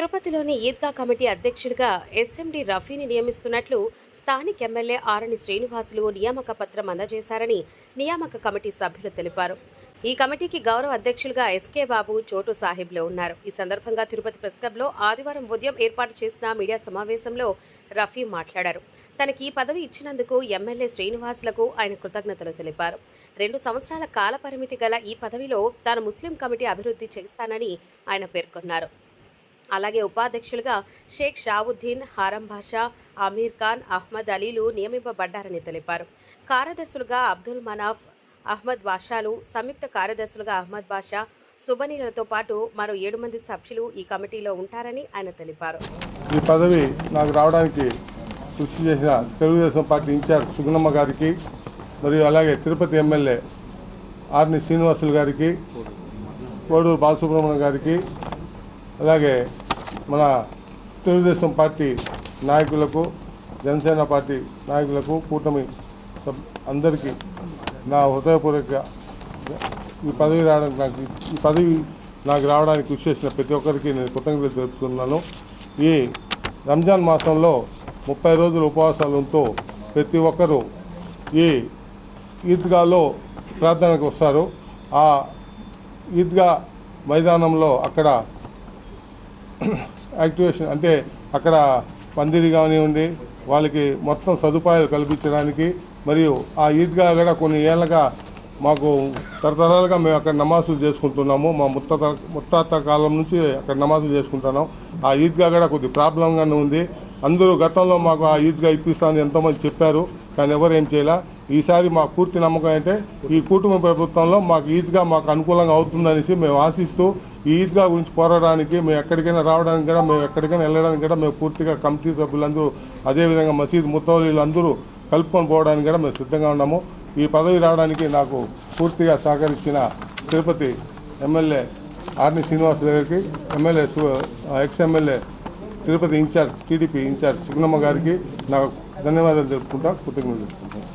తిరుపతిలోని ఈద్గా కమిటీ అధ్యక్షుడిగా ఎస్ఎండి రఫీని నియమిస్తున్నట్లు స్థానిక ఎమ్మెల్యే ఆరణి శ్రీనివాసులు నియామక పత్రం అందజేశారని నియామక కమిటీ సభ్యులు తెలిపారు. ఈ కమిటీకి గౌరవ అధ్యక్షులుగా ఎస్కే బాబు, చోటు సాహిబ్లు ఉన్నారు. ఈ సందర్భంగా తిరుపతి ప్రెస్ క్లబ్లో ఆదివారం ఉదయం ఏర్పాటు చేసిన మీడియా సమావేశంలో రఫీ మాట్లాడారు. తనకి ఈ పదవి ఇచ్చినందుకు ఎమ్మెల్యే శ్రీనివాసులకు ఆయన కృతజ్ఞతలు తెలిపారు. 2 సంవత్సరాల కాల పరిమితి గల ఈ పదవిలో తాను ముస్లిం కమిటీ అభివృద్ధి చేస్తానని ఆయన పేర్కొన్నారు. అలాగే ఉపాధ్యక్షులుగా షేక్ షావుద్దీన్, హారం బాషా, అమీర్ ఖాన్, అహ్మద్ అలీలు నియమింపబడ్డారని తెలిపారు. కార్యదర్శులుగా అబ్దుల్ మనాఫ్, అహ్మద్ బాషాలు, సంయుక్త కార్యదర్శులుగా అహ్మద్ బాషా, సుబనీలతో పాటు మరో 7 మంది సభ్యులు ఈ కమిటీలో ఉంటారని ఆయన తెలిపారు. ఈ పదవి నాకు రావడానికి కృషి చేసిన తెలుగుదేశం పార్టీ ఇన్ఛార్జ్ సుగుణమ్మ గారికి, మరియు అలాగే తిరుపతి ఎమ్మెల్యే ఆర్ని శ్రీనివాసులు గారికి, కోడూరు బాలసుబ్రహ్మణ్యం గారికి, అలాగే మన తెలుగుదేశం పార్టీ నాయకులకు, జనసేన పార్టీ నాయకులకు, కూటమి అందరికీ నా హృదయపూర్వక ఈ పదవి రావడానికి కృషి చేసిన ప్రతి ఒక్కరికి నేను కృతజ్ఞతలు తెలుపుతున్నాను. ఈ రంజాన్ మాసంలో 30 రోజులు ఉపవాసాలతో ప్రతి ఒక్కరూ ఈ ఈద్గాలో ప్రార్థనకు వస్తారు. ఆ ఈద్గా మైదానంలో అక్కడ యాక్టివేషన్ అంటే అక్కడ పందిరి కానివ్వండి, వాళ్ళకి మొత్తం సదుపాయాలు కల్పించడానికి, మరియు ఆ ఈద్గా కూడా కొన్ని ఏళ్ళగా మాకు తరతరాలుగా మేము అక్కడ నమాజులు చేసుకుంటున్నాము. మా ముత్తాత కాలం నుంచి అక్కడ నమాజులు చేసుకుంటున్నాం. ఆ ఈద్గా కూడా కొద్ది ప్రాబ్లంగానే ఉంది. అందరూ గతంలో మాకు ఆ ఈద్గా ఇప్పిస్తామని ఎంతోమంది చెప్పారు, కానీ ఎవరు ఏం చేయాల. ఈసారి మాకు పూర్తి నమ్మకం అంటే ఈ కూటమి ప్రభుత్వంలో మాకు ఈద్గా మాకు అనుకూలంగా అవుతుందనేసి మేము ఆశిస్తూ ఈ ఈద్గా గురించి పోరాడడానికి, మేము ఎక్కడికైనా రావడానికి కూడా, మేము ఎక్కడికైనా వెళ్ళడానికి కూడా మేము పూర్తిగా కమిటీ సభ్యులందరూ, అదేవిధంగా మసీద్ ముత్తవలీలు అందరూ కలుపుకొని పోవడానికి కూడా మేము సిద్ధంగా ఉన్నాము. ఈ పదవి రావడానికి నాకు పూర్తిగా సహకరించిన తిరుపతి ఎమ్మెల్యే ఆర్ని శ్రీనివాసులు గారికి, ex MLA Tirupati incharge TDP incharge Sugunamma గారికి నాకు ధన్యవాదాలు తెలుపుకుంటా, కృతజ్ఞతలు తెలుపుకుంటాను.